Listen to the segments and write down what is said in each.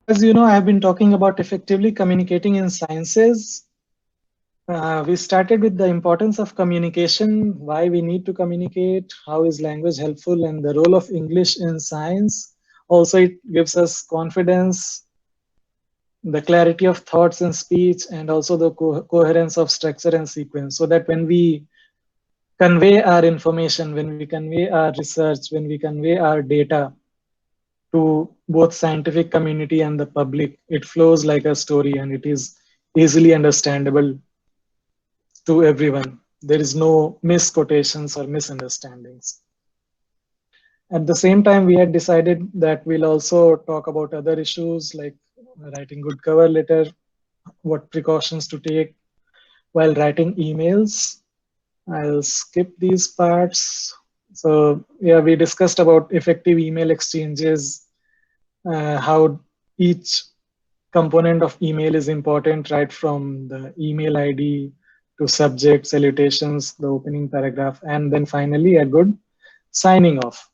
As you know, I have been talking about effectively communicating in sciences. We started with the importance of communication, why we need to communicate, how is language helpful, and the role of English in science. Also, it gives us confidence, the clarity of thoughts and speech, and also the coherence of structure and sequence, so that when we convey our information, when we convey our research, when we convey our data to both scientific community and the public, it flows like a story and it is easily understandable to everyone. There is no misquotations or misunderstandings. At the same time, we had decided that we'll also talk about other issues like writing good cover letter, what precautions to take while writing emails. I'll skip these parts. So yeah, we discussed about effective email exchanges, how each component of email is important, right from the email ID to subject, salutations, the opening paragraph, and then finally a good signing off.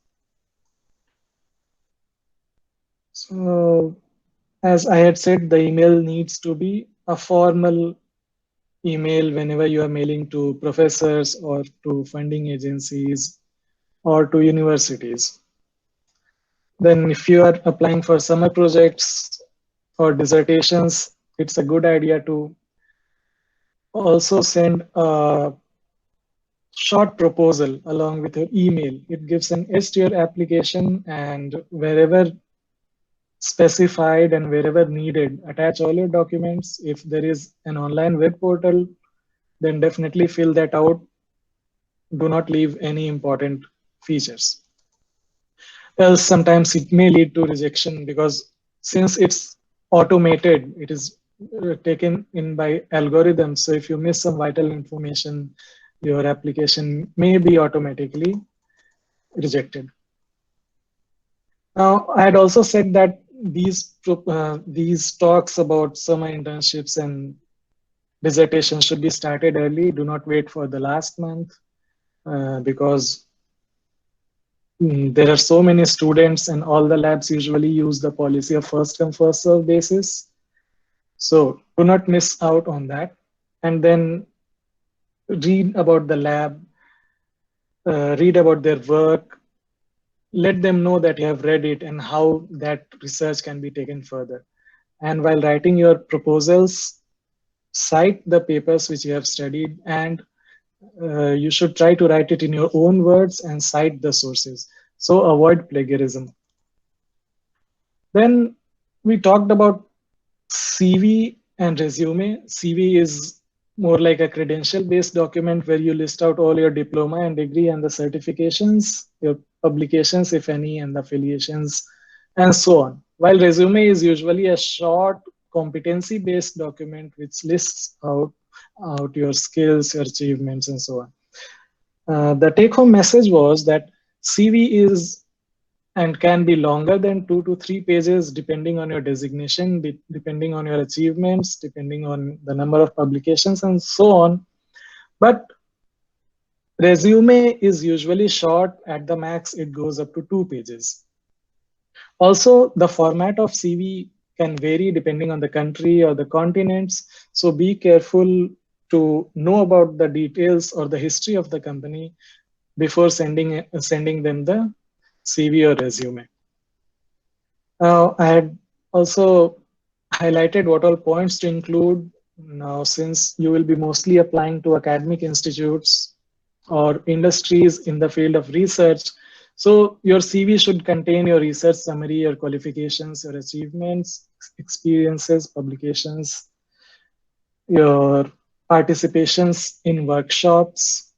So as I had said, the email needs to be a formal email whenever you are mailing to professors or to funding agencies or to universities. Then if you are applying for summer projects or dissertations, it's a good idea to also send a short proposal along with your email. It gives an edge to your application, and wherever specified and wherever needed, attach all your documents. If there is an online web portal, then definitely fill that out. Do not leave any important features. Else, sometimes it may lead to rejection because since it's automated, it is taken in by algorithms. So if you miss some vital information, your application may be automatically rejected. Now, I had also said that these talks about summer internships and dissertation should be started early. Do not wait for the last month because there are so many students, and all the labs usually use the policy of first come first serve basis. So do not miss out on that, and then read about the lab, read about their work, let them know that you have read it and how that research can be taken further. And while writing your proposals, cite the papers which you have studied, and you should try to write it in your own words and cite the sources. So avoid plagiarism. Then we talked about CV and resume. CV is more like a credential based document where you list out all your diploma and degree and the certifications, your publications, if any, and the affiliations, and so on. While resume is usually a short competency based document which lists out your skills, your achievements, and so on. The take home message was that CV is and can be longer than 2 to 3 pages depending on your designation, depending on your achievements, depending on the number of publications, and so on. But resume is usually short. At the max, it goes up to 2 pages. Also, the format of CV can vary depending on the country or the continents. So be careful to know about the details or the history of the company before sending them the CV or resume. I had also highlighted what all points to include. Now, since you will be mostly applying to academic institutes or industries in the field of research, so your CV should contain your research summary, your qualifications, your achievements, experiences, publications, your participations in workshops,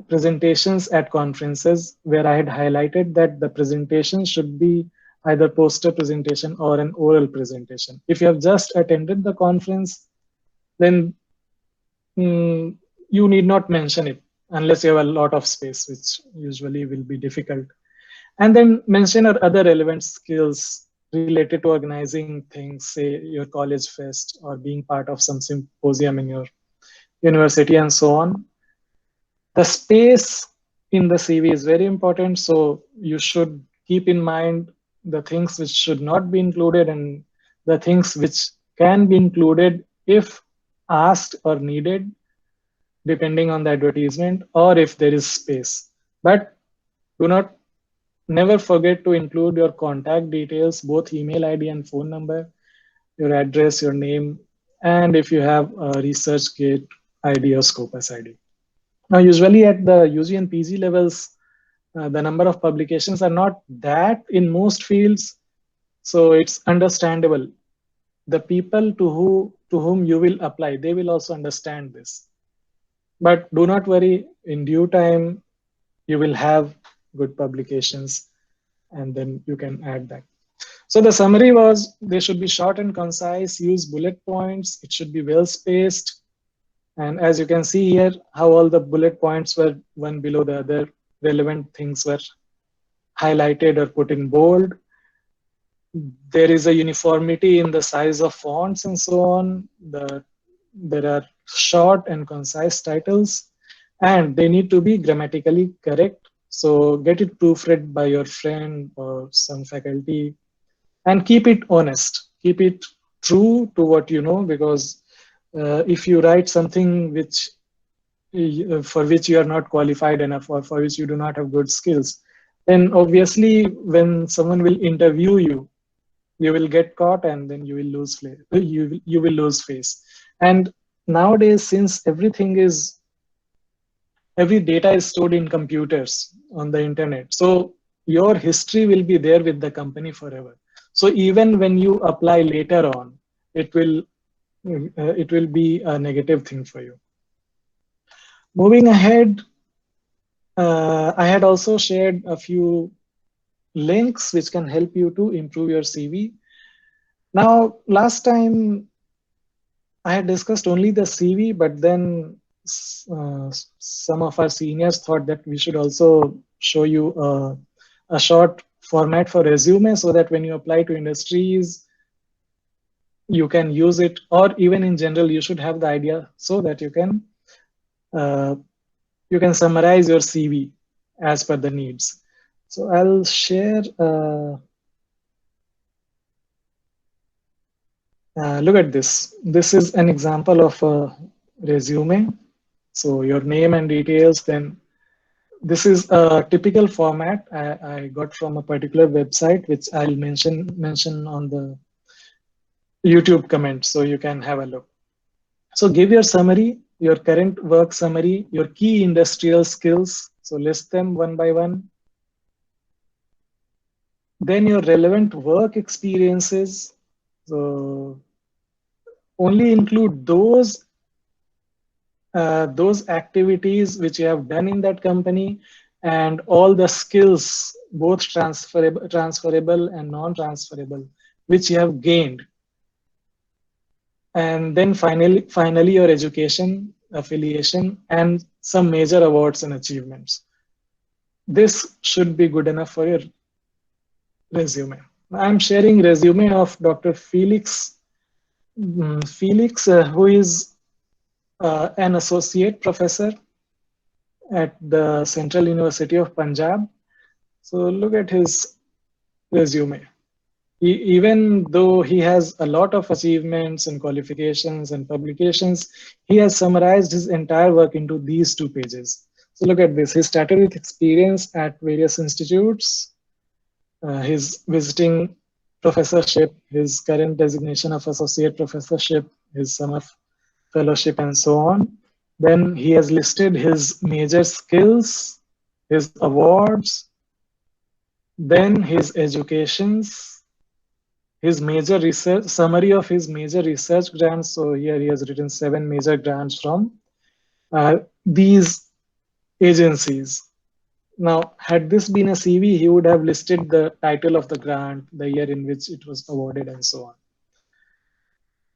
presentations at conferences, where I had highlighted that the presentation should be either poster presentation or an oral presentation. If you have just attended the conference, then you need not mention it unless you have a lot of space, which usually will be difficult. And then mention our other relevant skills related to organizing things, say your college fest or being part of some symposium in your university and so on. The space in the CV is very important. So you should keep in mind the things which should not be included and the things which can be included if asked or needed, depending on the advertisement, or if there is space. But do not never forget to include your contact details, both email ID and phone number, your address, your name, and if you have a ResearchGate ID or Scopus ID. Now, usually at the UG and PG levels, the number of publications are not that in most fields, so it's understandable. The people to whom you will apply, they will also understand this. But do not worry, in due time, you will have good publications and then you can add that. So the summary was they should be short and concise, use bullet points, it should be well spaced. And as you can see here, how all the bullet points were one below the other, relevant things were highlighted or put in bold. There is a uniformity in the size of fonts and so on. There are short and concise titles, and they need to be grammatically correct. So get it proofread by your friend or some faculty, and keep it honest. Keep it true to what you know, because if you write something which for which you are not qualified enough or for which you do not have good skills, then obviously when someone will interview you, you will get caught and then you will lose you will lose face. And nowadays, since every data is stored in computers on the internet, so your history will be there with the company forever. So even when you apply later on, it will be a negative thing for you. Moving ahead, I had also shared a few links which can help you to improve your CV. Now, last time I had discussed only the CV, but then some of our seniors thought that we should also show you a short format for resume so that when you apply to industries, you can use it, or even in general, you should have the idea so that you can summarize your CV as per the needs. So I'll share. Look at this. This is an example of a resume. So your name and details. Then this is a typical format I got from a particular website, which I'll mention on the YouTube comment, so you can have a look. So give your summary, your current work summary, your key industrial skills. So list them one by one. Then your relevant work experiences. So only include those activities which you have done in that company, and all the skills, both transferable and non-transferable, which you have gained. And then finally your education, affiliation, and some major awards and achievements. This should be good enough for your resume. I'm sharing resume of Dr. Felix, who is an associate professor at the Central University of Punjab. So look at his resume. Even though he has a lot of achievements and qualifications and publications, he has summarized his entire work into these 2 pages. So look at this. He started with experience at various institutes, his visiting professorship, his current designation of associate professorship, his summer fellowship, and so on. Then he has listed his major skills, his awards, then his educations, his major research, summary of his major research grants. So here he has written 7 major grants from these agencies. Now, had this been a CV, he would have listed the title of the grant, the year in which it was awarded, and so on.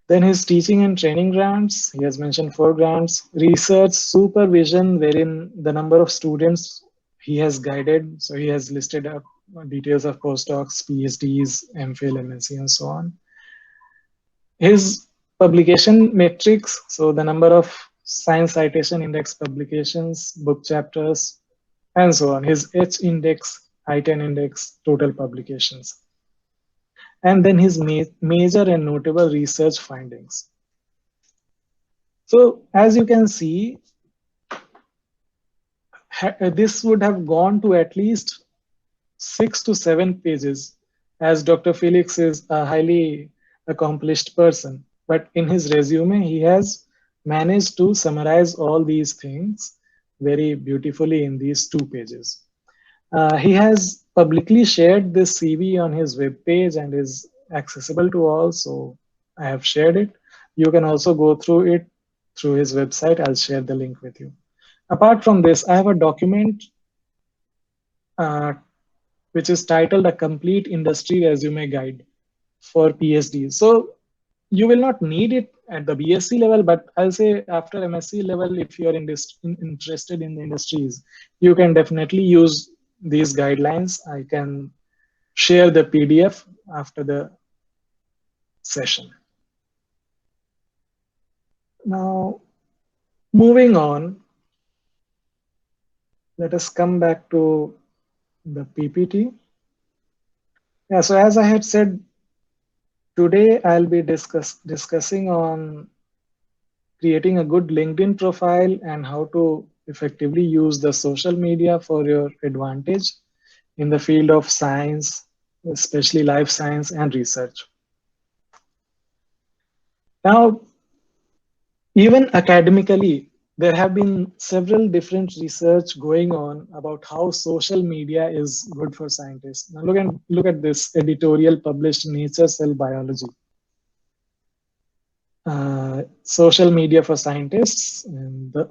Then his teaching and training grants, he has mentioned 4 grants. Research supervision, wherein the number of students he has guided. So he has listed up details of postdocs, PhDs, MPhil, MSc, and so on. His publication metrics, so the number of Science Citation Index publications, book chapters, and so on. His H index, I10 index, total publications. and then his major and notable research findings. So as you can see, this would have gone to at least 6 to 7 pages, as Dr. Felix is a highly accomplished person. But in his resume, he has managed to summarize all these things very beautifully in these 2 pages. He has publicly shared this CV on his webpage and is accessible to all. So I have shared it. You can also go through it through his website. I'll share the link with you. Apart from this, I have a document uh, which is titled A Complete Industry Resume Guide for PhD. So you will not need it at the BSc level, but I'll say after MSc level, if you're interested in the industries, you can definitely use these guidelines. I can share the PDF after the session. Now, moving on, let us come back to the PPT. Yeah, so as I had said, today I'll be discussing on creating a good LinkedIn profile and how to effectively use the social media for your advantage in the field of science, especially life science and research. Now, even academically, there have been several different research going on about how social media is good for scientists. Now look at this editorial published in Nature Cell Biology. Social media for scientists. And the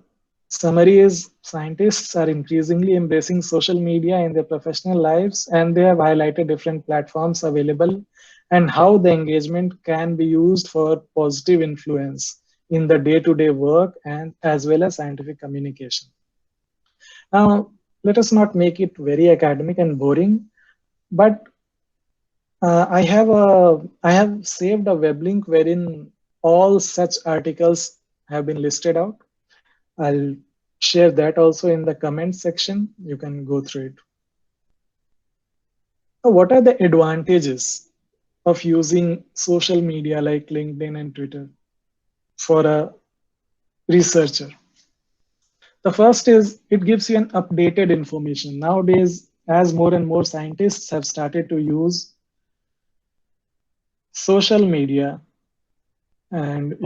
summary is scientists are increasingly embracing social media in their professional lives, and they have highlighted different platforms available and how the engagement can be used for positive influence in the day-to-day work and as well as scientific communication. Now, let us not make it very academic and boring, but I have saved a web link wherein all such articles have been listed out. I'll share that also in the comment section. You can go through it. So what are the advantages of using social media like LinkedIn and Twitter for a researcher? The first is it gives you an updated information. Nowadays, as more and more scientists have started to use social media, and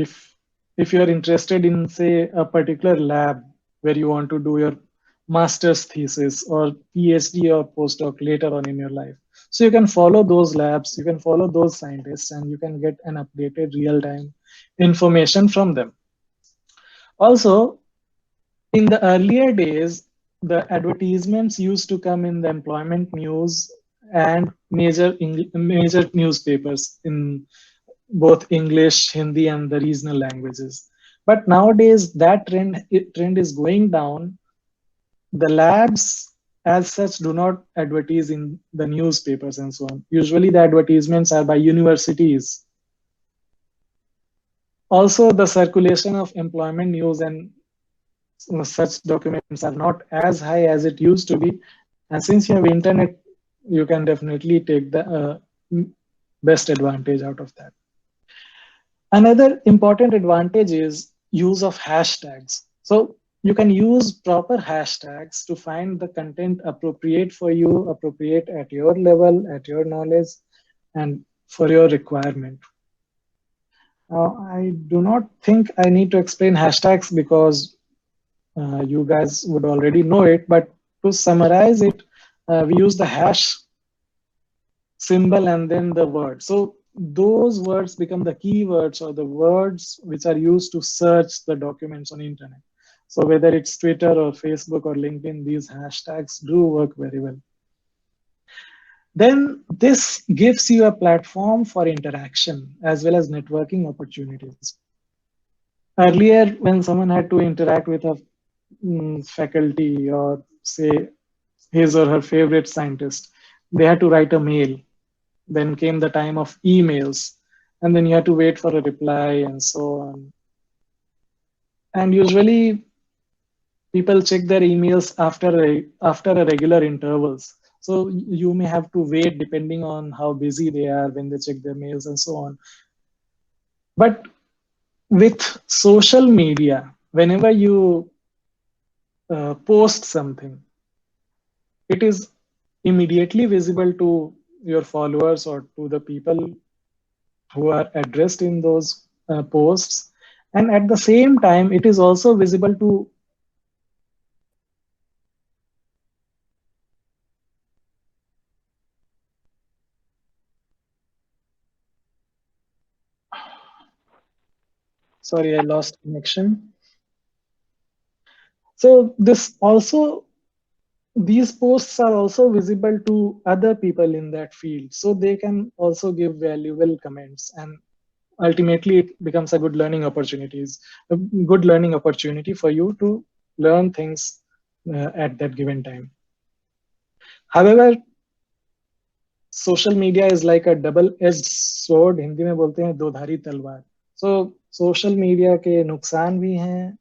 if you're interested in, say, a particular lab where you want to do your master's thesis or PhD or postdoc later on in your life, so you can follow those labs, you can follow those scientists, and you can get an updated real-time information from them. Also, in the earlier days, the advertisements used to come in the employment news and major newspapers in both English, Hindi, and the regional languages. But nowadays, that trend is going down. The labs, as such, do not advertise in the newspapers and so on. Usually, the advertisements are by universities. Also, the circulation of employment news and such documents are not as high as it used to be. And since you have internet, you can definitely take the best advantage out of that. Another important advantage is use of hashtags. So you can use proper hashtags to find the content appropriate for you, appropriate at your level, at your knowledge, and for your requirement. I do not think I need to explain hashtags because you guys would already know it, but to summarize it, we use the hash symbol and then the word. So those words become the keywords or the words which are used to search the documents on internet. So whether it's Twitter or Facebook or LinkedIn, these hashtags do work very well. Then this gives you a platform for interaction as well as networking opportunities. Earlier, when someone had to interact with a faculty or say his or her favorite scientist, they had to write a mail. Then came the time of emails, and then you had to wait for a reply and so on. And usually people check their emails after a regular intervals. So you may have to wait depending on how busy they are when they check their mails and so on. But with social media, whenever you post something, it is immediately visible to your followers or to the people who are addressed in those posts. And at the same time, it is also visible to sorry, I lost connection. So this also, these posts are also visible to other people in that field, so they can also give valuable comments, and ultimately it becomes a good learning opportunity for you to learn things at that given time. However, social media is like a double edged sword, Hindi में बोलते हैं दोधारी तलवार. So social media के नुकसान भी हैं.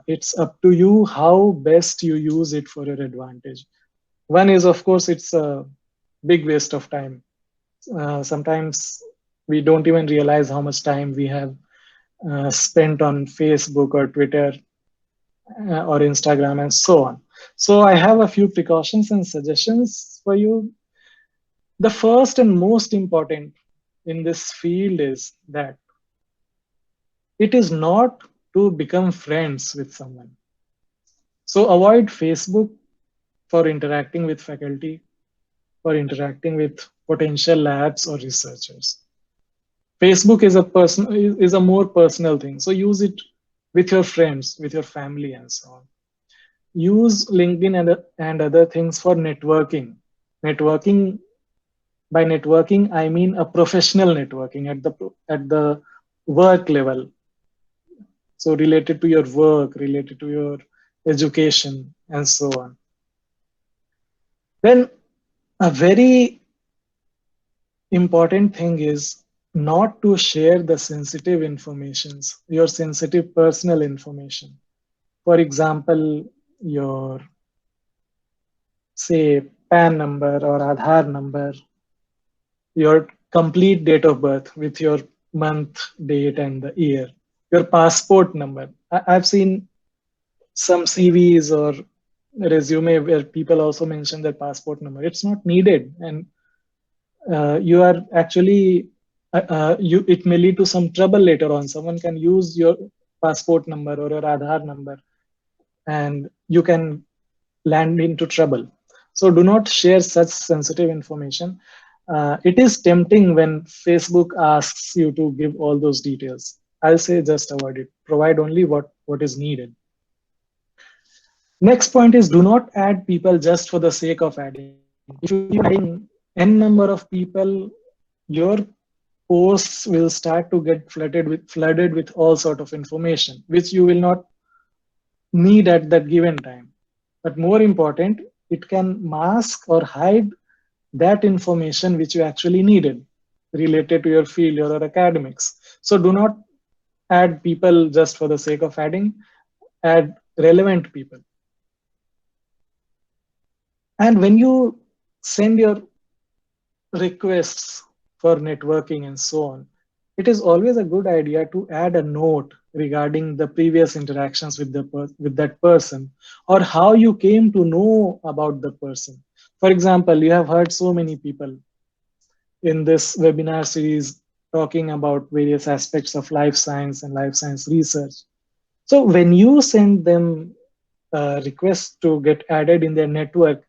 It's up to you how best you use it for your advantage. One is, of course, it's a big waste of time. Sometimes we don't even realize how much time we have spent on Facebook or Twitter or Instagram and so on. So I have a few precautions and suggestions for you. The first and most important in this field is that it is not to become friends with someone. So avoid Facebook for interacting with faculty, for interacting with potential labs or researchers. Facebook is a more personal thing. So use it with your friends, with your family, and so on. Use LinkedIn and other things for networking. Networking, by networking, I mean a professional networking at the work level. So related to your work, related to your education, and so on. Then a very important thing is not to share the sensitive informations, your sensitive personal information. For example, your, say, PAN number or Aadhaar number, your complete date of birth with your month, date, and the year, your passport number. I've seen some CVs or resume where people also mention their passport number. It's not needed, and you are actually it may lead to some trouble later on. Someone can use your passport number or your Aadhaar number, and you can land into trouble. So do not share such sensitive information. It is tempting when Facebook asks you to give all those details. I'll say just avoid it. Provide only what is needed. Next point is, do not add people just for the sake of adding. If you keep adding n number of people, your posts will start to get flooded with all sort of information, which you will not need at that given time. But more important, it can mask or hide that information which you actually needed related to your field or academics. So do not add people just for the sake of adding, add relevant people. And when you send your requests for networking and so on, it is always a good idea to add a note regarding the previous interactions with with that person, or how you came to know about the person. For example, you have heard so many people in this webinar series talking about various aspects of life science and life science research. So when you send them a request to get added in their network,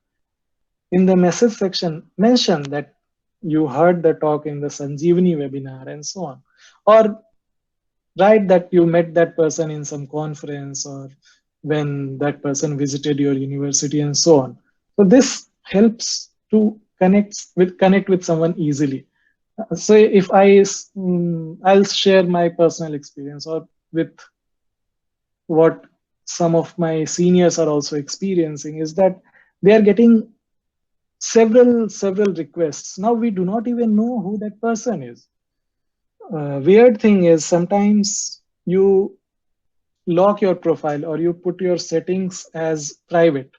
in the message section, mention that you heard the talk in the Sanjeevani webinar and so on. Or write that you met that person in some conference, or when that person visited your university and so on. So this helps to connect with someone easily. So if I'll share my personal experience, or with what some of my seniors are also experiencing, is that they are getting several requests. Now we do not even know who that person is. Weird thing is, sometimes you lock your profile or you put your settings as private,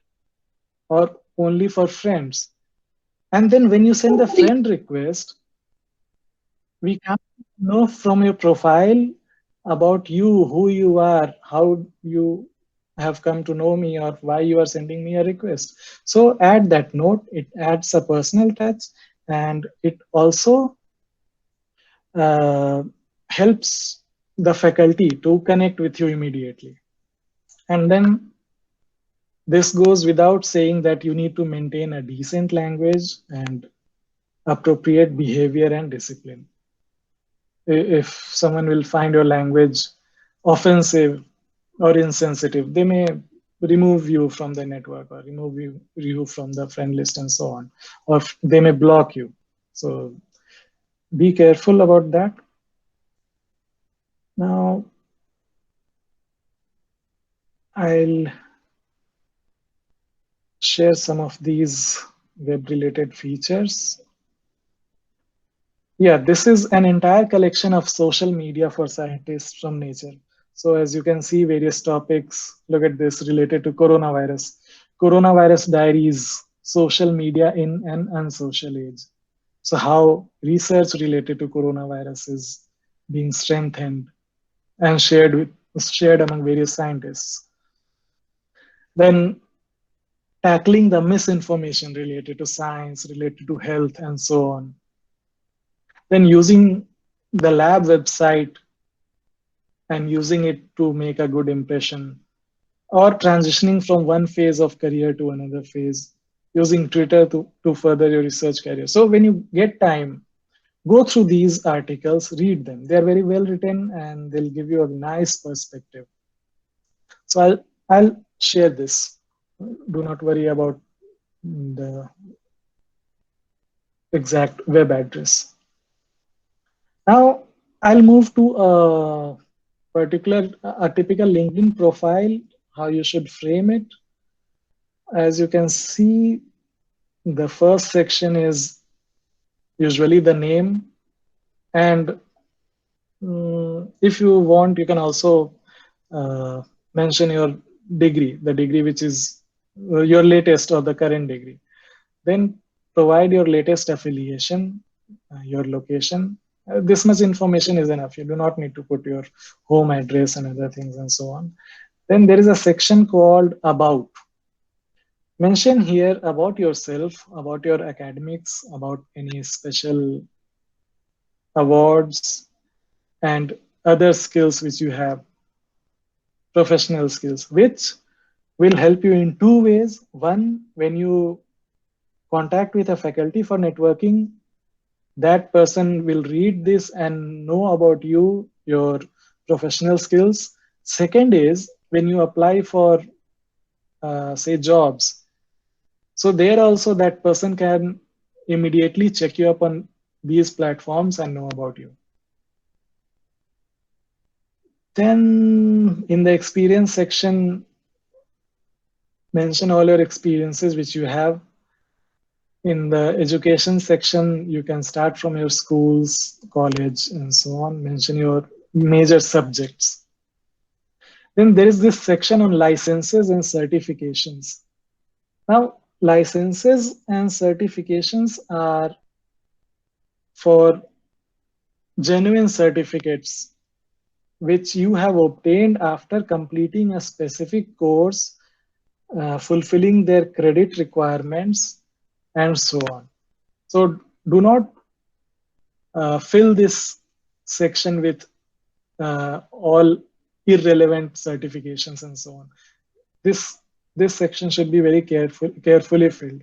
or only for friends. And then when you send the friend request, we can know from your profile about you, who you are, how you have come to know me, or why you are sending me a request. So add that note, it adds a personal touch, and it also uh, helps the faculty to connect with you immediately. And then this goes without saying that you need to maintain a decent language and appropriate behavior and discipline. If someone will find your language offensive or insensitive, they may remove you from the network or you from the friend list and so on, or they may block you. So be careful about that. Now, I'll share some of these web-related features. Yeah, this is an entire collection of social media for scientists from Nature. So as you can see, various topics, look at this related to coronavirus. Coronavirus diaries, social media in an unsocial age. So how research related to coronavirus is being strengthened and shared among various scientists. Then tackling the misinformation related to science, related to health, and so on. Then using the lab website and using it to make a good impression, or transitioning from one phase of career to another phase, using Twitter to further your research career. So when you get time, go through these articles, read them. They're very well written and they'll give you a nice perspective. So I'll share this. Do not worry about the exact web address. Now I'll move to a typical LinkedIn profile, how you should frame it. As you can see, the first section is usually the name, and if you want, you can also mention your degree, the degree which is your latest or the current degree. Then provide your latest affiliation, your location. This much information is enough. You do not need to put your home address and other things and so on. Then there is a section called About. Mention here about yourself, about your academics, about any special awards and other skills which you have, professional skills, which will help you in two ways. One, when you contact with a faculty for networking, that person will read this and know about you, your professional skills. Second is when you apply for, say, jobs. So there also that person can immediately check you up on these platforms and know about you. Then in the experience section, mention all your experiences which you have. In the education section, you can start from your schools, college, and so on. Mention your major subjects. Then there is this section on licenses and certifications. Now, licenses and certifications are for genuine certificates which you have obtained after completing a specific course, fulfilling their credit requirements, and so on. So do not fill this section with all irrelevant certifications and so on. This section should be very carefully filled.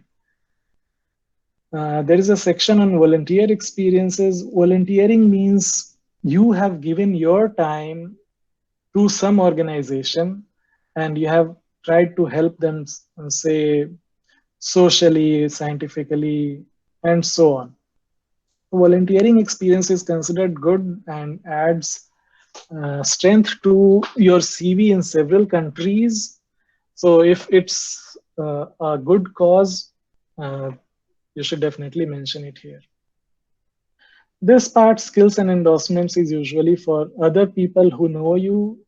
There is a section on volunteer experiences. Volunteering means you have given your time to some organization and you have tried to help them, say, socially, scientifically, and so on. Volunteering experience is considered good and adds strength to your CV in several countries. So if it's a good cause, you should definitely mention it here. This part, skills and endorsements, is usually for other people who know you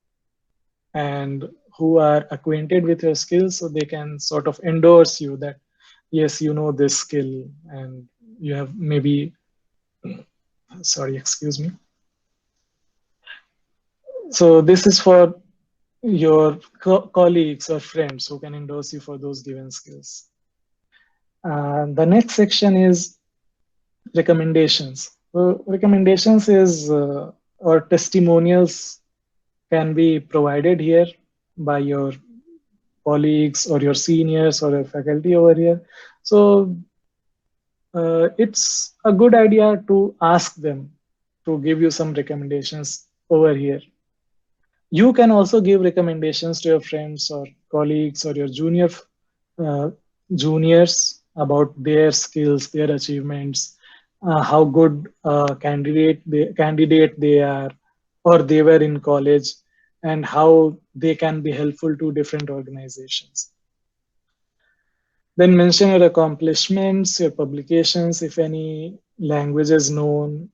and who are acquainted with your skills, so they can sort of endorse you that yes, you know this skill and you have maybe, sorry, excuse me. So this is for your colleagues or friends who can endorse you for those given skills. The next section is recommendations. Recommendations is or testimonials can be provided here by your colleagues or your seniors or your faculty over here. So it's a good idea to ask them to give you some recommendations over here. You can also give recommendations to your friends or colleagues or your uh, juniors about their skills, their achievements, how good candidate they are, or they were in college, and how they can be helpful to different organizations. Then mention your accomplishments, your publications, if any language is known,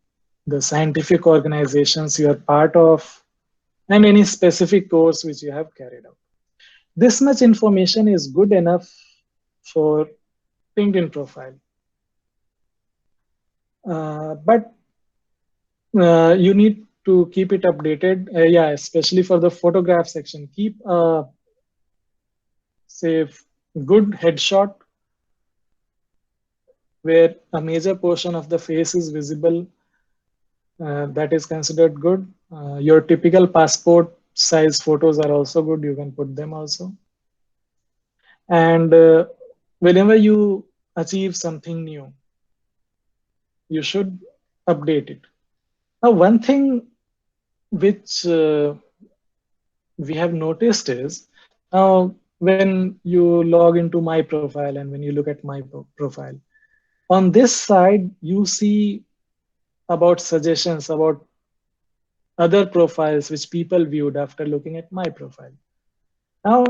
the scientific organizations you are part of, and any specific course which you have carried out. This much information is good enough for LinkedIn profile. But you need to keep it updated. Yeah, especially for the photograph section. Keep say good headshot where a major portion of the face is visible. That is considered good. Your typical passport size photos are also good. You can put them also. And whenever you achieve something new, you should update it. Now, one thing which we have noticed is now when you log into my profile and when you look at my profile, on this side, you see about suggestions about other profiles which people viewed after looking at my profile. Now,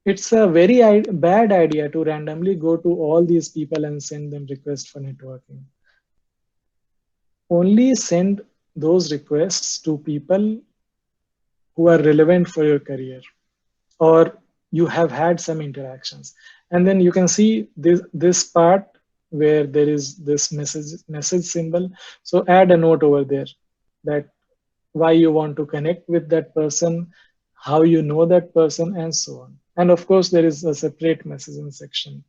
it's a very bad idea to randomly go to all these people and send them requests for networking. Only send those requests to people who are relevant for your career or you have had some interactions. And then you can see this part where there is this message symbol. So add a note over there that why you want to connect with that person, how you know that person, and so on. And of course, there is a separate messaging section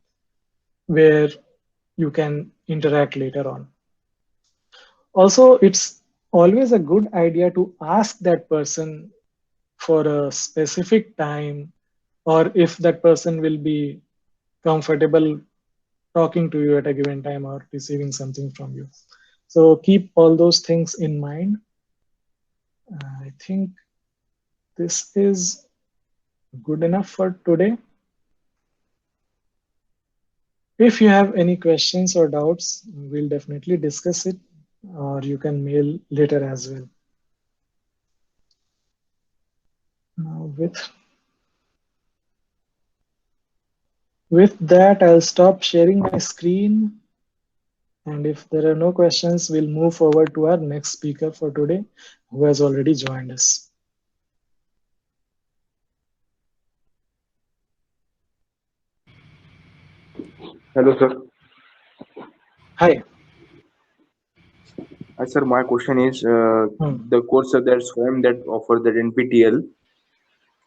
where you can interact later on. Also, it's always a good idea to ask that person for a specific time or if that person will be comfortable talking to you at a given time or receiving something from you. So keep all those things in mind. I think this is good enough for today. If you have any questions or doubts, we'll definitely discuss it, or you can mail later as well. Now with that, I'll stop sharing my screen. And if there are no questions, we'll move forward to our next speaker for today, who has already joined us. Hello, sir. Hi. Sir, my question is Hmm. the course that SWAYAM that offer that NPTEL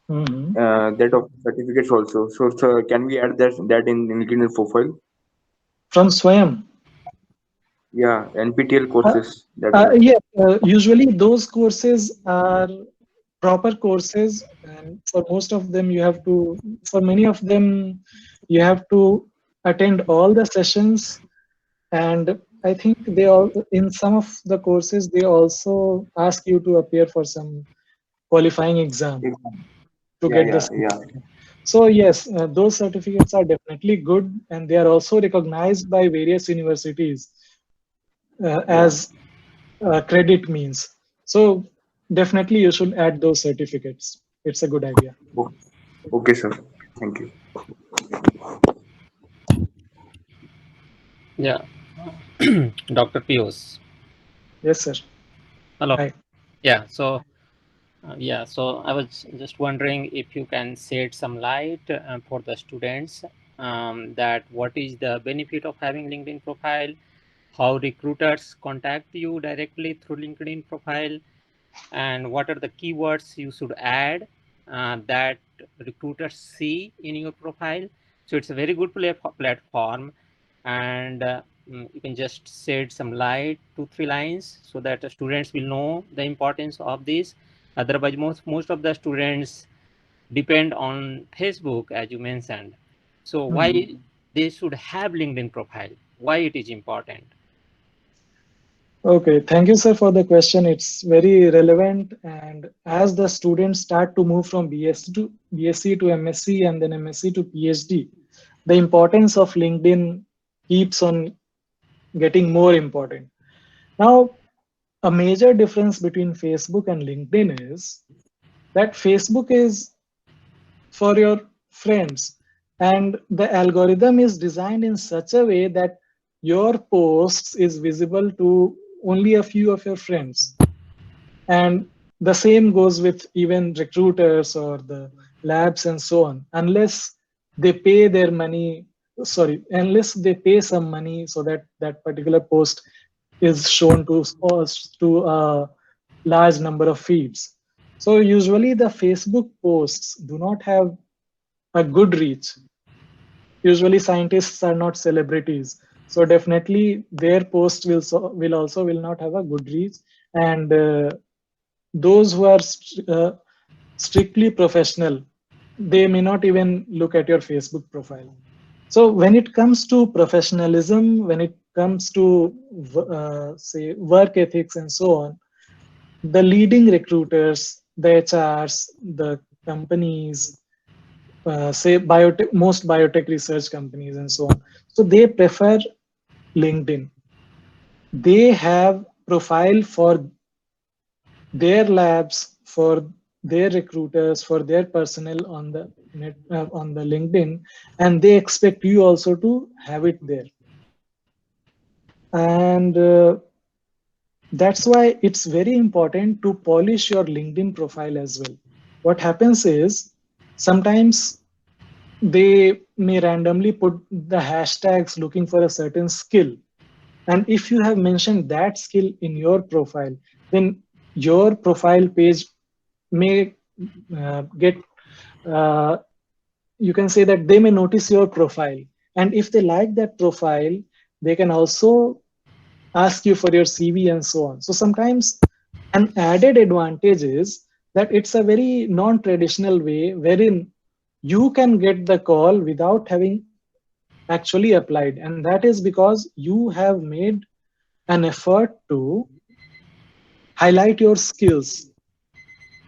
Mhm. that offer certificates also. So, sir, can we add that in LinkedIn profile? From Swayam. Yeah, NPTEL Uh, courses that are. yeah, usually those courses are proper courses, and for most of them, for many of them, you have to attend all the sessions. And I think in some of the courses, they also ask you to appear for some qualifying exam to Yeah, get the yeah, yeah, certificate. So yes, those certificates are definitely good, and they are also recognized by various universities yeah. as credit means. So definitely you should add those certificates. It's a good idea. O- Okay, sir. Thank you. Yeah, Dr. Pius. Yes, sir. Hello. Hi. Yeah, so I was just wondering if you can shed some light for the students that what is the benefit of having LinkedIn profile, how recruiters contact you directly through LinkedIn profile, and what are the keywords you should add that recruiters see in your profile. So it's a very good platform, and you can just shed some light, 2-3 lines, so that the students will know the importance of this. Otherwise, most of the students depend on Facebook, as you mentioned. So why they should have LinkedIn profile? Why it is important? Okay, thank you, sir, for the question. It's very relevant. And as the students start to move from BSc to MSc and then MSc to PhD, the importance of LinkedIn keeps on getting more important. Now, a major difference between Facebook and LinkedIn is that Facebook is for your friends, and the algorithm is designed in such a way that your posts is visible to only a few of your friends. And the same goes with even recruiters or the labs and so on, unless they pay their money, unless they pay some money so that that particular post is shown to a large number of feeds. So usually the Facebook posts do not have a good reach. Usually scientists are not celebrities, so definitely their post will not have a good reach. And those who are strictly professional, they may not even look at your Facebook profile. So when it comes to professionalism, when it comes to say work ethics and so on, the leading recruiters, the HRs, the companies, say most biotech research companies and so on, so they prefer LinkedIn. They have profile for their labs, for their recruiters, for their personnel on the on the LinkedIn, and they expect you also to have it there. And that's why it's very important to polish your LinkedIn profile as well. What happens is sometimes they may randomly put the hashtags looking for a certain skill. And if you have mentioned that skill in your profile, then your profile page may get, you can say that they may notice your profile. And if they like that profile, they can also ask you for your CV and so on. So sometimes an added advantage is that it's a very non-traditional way wherein you can get the call without having actually applied. And that is because you have made an effort to highlight your skills,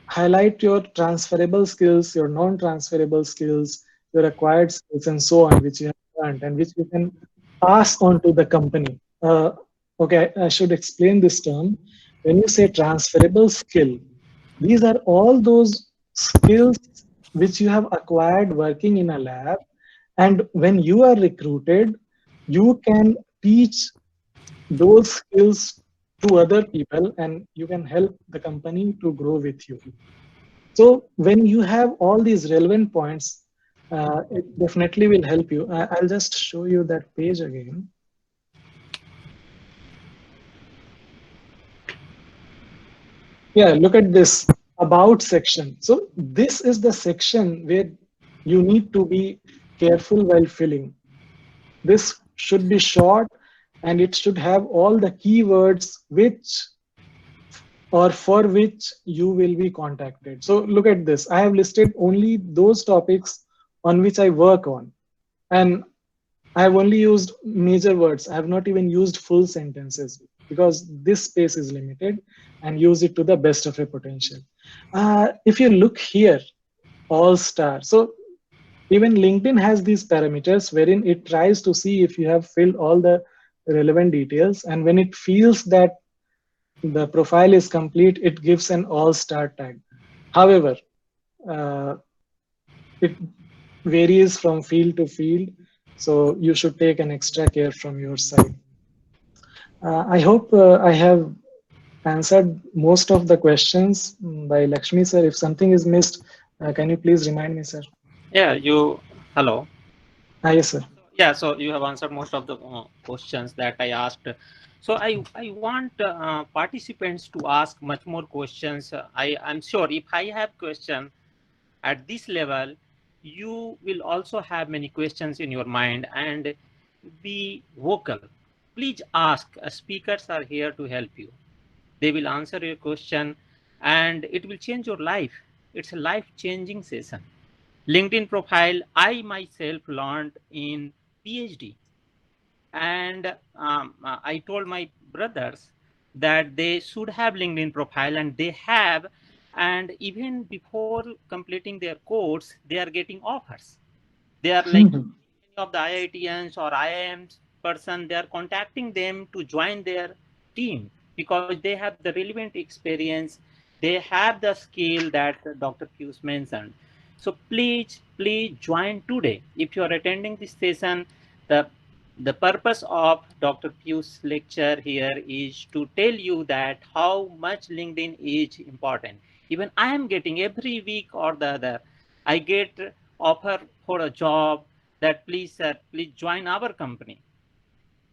highlight your transferable skills, your non-transferable skills, your acquired skills, and so on, which you have learned and which you can pass on to the company. Okay, I should explain this term. When you say transferable skill, these are all those skills which you have acquired working in a lab. And when you are recruited, you can teach those skills to other people and you can help the company to grow with you. So when you have all these relevant points, it definitely will help you. I'll just show you that page again. Yeah, look at this about section. So this is the section where you need to be careful while filling. This should be short and it should have all the keywords which or for which you will be contacted. So look at this. I have listed only those topics on which I work on. And I have only used major words. I have not even used full sentences because this space is limited, and use it to the best of your potential. If you look here, all star. So even LinkedIn has these parameters wherein it tries to see if you have filled all the relevant details. And when it feels that the profile is complete, it gives an all-star tag. However, it varies from field to field, so you should take an extra care from your side. I hope I have answered most of the questions by Lakshmi sir. If something is missed, can you please remind me, sir? Yeah, you. Hello. Yes, sir. Yeah, so you have answered most of the questions that I asked. So I want participants to ask much more questions. I'm sure if I have question at this level, you will also have many questions in your mind, and be vocal. Please ask. Speakers are here to help you. They will answer your question, and it will change your life. It's a life changing session. LinkedIn profile, I myself learned in PhD, and I told my brothers that they should have LinkedIn profile, and they have. And even before completing their course, they are getting offers. They are like Mhm. many of the IITians or IIMs person, they are contacting them to join their team because they have the relevant experience, they have the skill that Dr. Pius mentioned. So please join today. If you are attending this session, the the purpose of Dr. Pius lecture here is to tell you that how much LinkedIn is important. Even I am getting every week or the other, I get offer for a job that please sir, please join our company.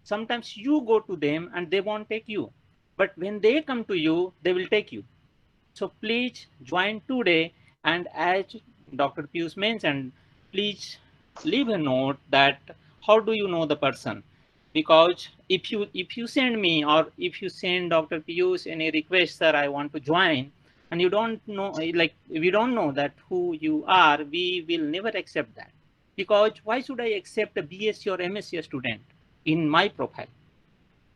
Sometimes you go to them and they won't take you, but when they come to you, they will take you. So please join today. And as Dr. Pius mentioned, please leave a note that how do you know the person? Because if you send me, or if you send Dr. Pius any request, sir, I want to join, and you don't know, like we don't know that who you are, we will never accept that. Because why should I accept a BSc or MSc student in my profile?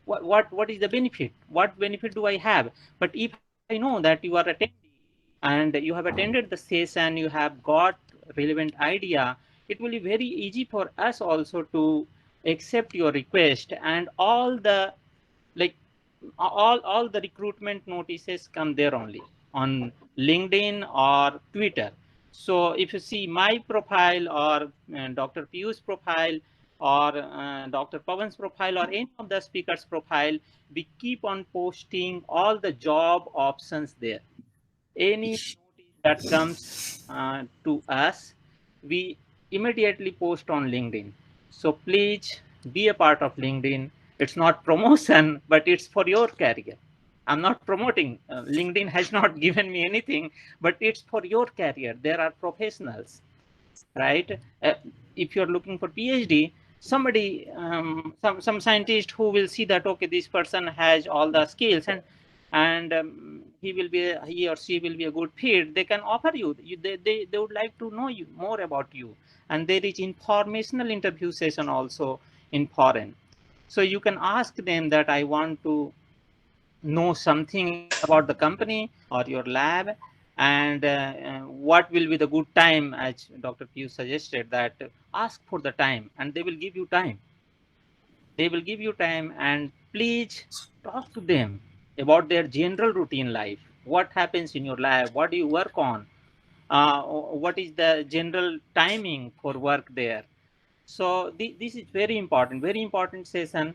What is the benefit? What benefit do I have? But if I know that you are attending and you have attended the session, you have got relevant idea, it will be very easy for us also to accept your request. And all the, like, all the recruitment notices come there only on LinkedIn or Twitter. So if you see my profile, or Dr. Pius profile, or Dr. Pawan's profile, or any of the speakers profile, we keep on posting all the job options there. Any notice that comes to us, we immediately post on LinkedIn. So please be a part of LinkedIn. It's not promotion, but it's for your career. I'm not promoting. LinkedIn has not given me anything, but it's for your career. There are professionals, right? If you're looking for PhD, somebody, some scientist who will see that okay, this person has all the skills, and he or she will be a good fit. They can offer you. They would like to know you more about you, and there is informational interview session also in foreign. So you can ask them that I want to know something about the company or your lab, and what will be the good time, as Dr. Pius suggested, that ask for the time and they will give you time. They will give you time, and please talk to them about their general routine life. What happens in your lab? What do you work on? What is the general timing for work there? So this is very important session.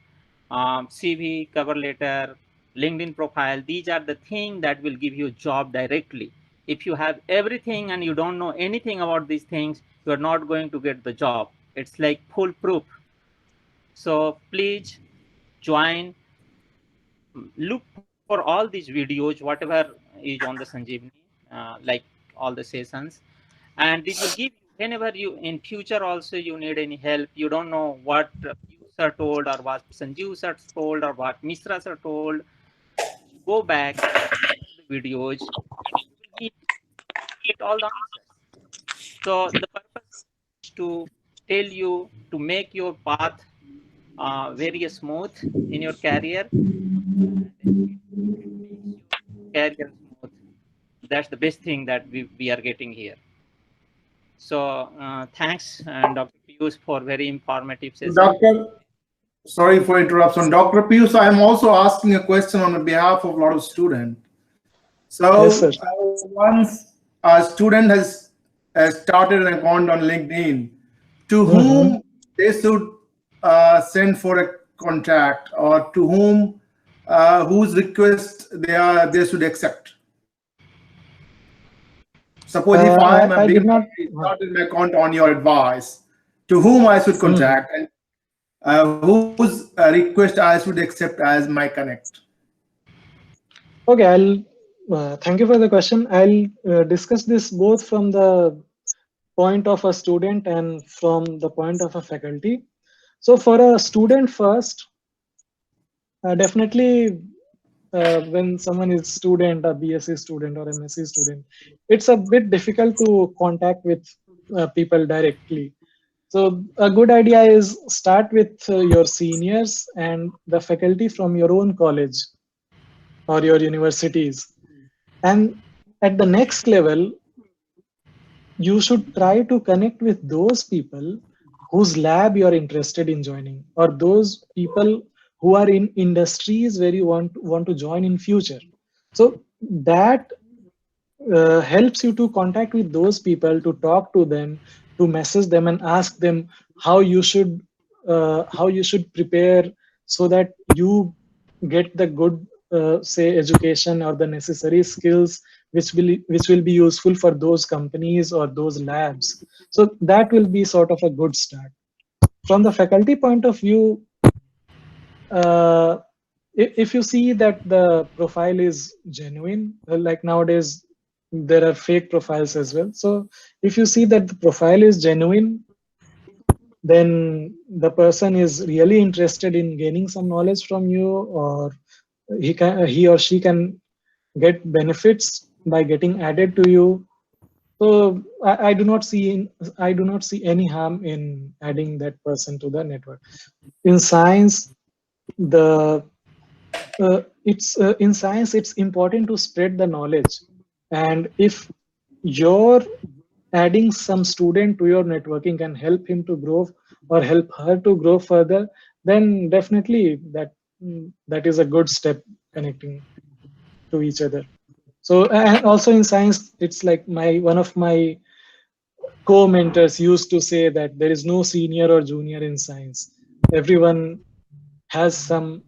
CV, cover letter, LinkedIn profile, these are the things that will give you a job directly. If you have everything and you don't know anything about these things, you are not going to get the job. It's like foolproof. So please join, look for all these videos, whatever is on the Sanjeevani, like all the sessions, and this will give you, whenever you in future also you need any help, you don't know what you sir told, or what Sanjeev sir told, or what Mishra sir told, go back, the videos, and you will get all the answers. So the purpose is to tell you to make your path very smooth in your career, and it makes your career smooth. That's the best thing that we are getting here. So thanks, and Dr. Pius, for very informative session. Doctor, sorry for interruption. Dr. Pius, I am also asking a question on behalf of a lot of students. Yes, sir. So once a student has started an account on LinkedIn, to Mm-hmm. whom they should send for a contact, or to whom whose request they should accept. Suppose if I am a I did beginner, not. I started my account on your advice, to whom I should contact, and whose request I should accept as my connect. Okay, I'll thank you for the question. I'll discuss this both from the point of a student and from the point of a faculty. So for a student first, definitely when someone is student, a BSc student or MSc student, it's a bit difficult to contact with people directly. So a good idea is start with your seniors and the faculty from your own college or your universities. And at the next level, you should try to connect with those people whose lab you're interested in joining, or those people who are in industries where you want to join in future. So that helps you to contact with those people, to talk to them, to message them and ask them how you should prepare so that you get the good say education or the necessary skills which will be useful for those companies or those labs. So that will be sort of a good start. From the faculty point of view, uh, if you see that the profile is genuine, like nowadays there are fake profiles as well. So if you see that the profile is genuine, then the person is really interested in gaining some knowledge from you, or he or she can get benefits by getting added to you. So I do not see any harm in adding that person to the network. In science, the it's in science it's important to spread the knowledge, and if you're adding some student to your networking can help him to grow or help her to grow further, then definitely that is a good step connecting to each other. So and also in science, it's like one of my co-mentors used to say that there is no senior or junior in science. Everyone has some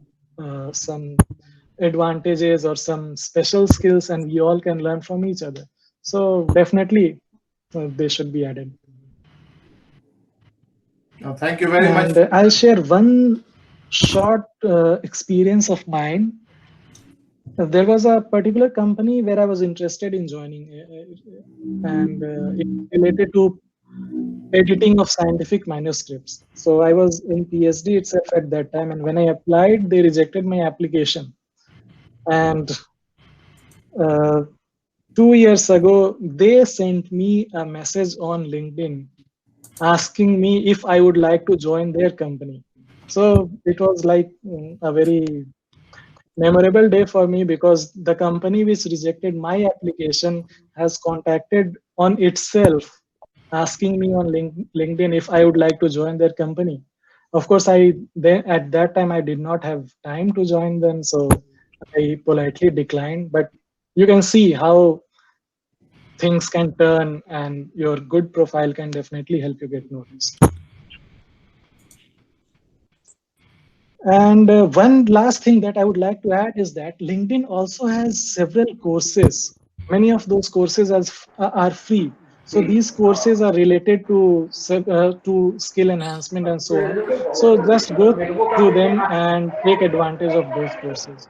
advantages or some special skills, and we all can learn from each other. So definitely they should be added. Thank you very much. And I'll share one short experience of mine. There was a particular company where I was interested in joining, and it's related to editing of scientific manuscripts. So I was in PhD itself at that time, and when I applied, they rejected my application. And uh, 2 years ago, they sent me a message on LinkedIn asking me if I would like to join their company. So it was like a very memorable day for me, because the company which rejected my application has contacted on itself asking me on LinkedIn if I would like to join their company. Of course, at that time I did not have time to join them, so I politely declined. But you can see how things can turn, and your good profile can definitely help you get noticed. And one last thing that I would like to add is that LinkedIn also has several courses. Many of those courses are free. So these courses are related to skill enhancement and so on. So just go through them and take advantage of those courses.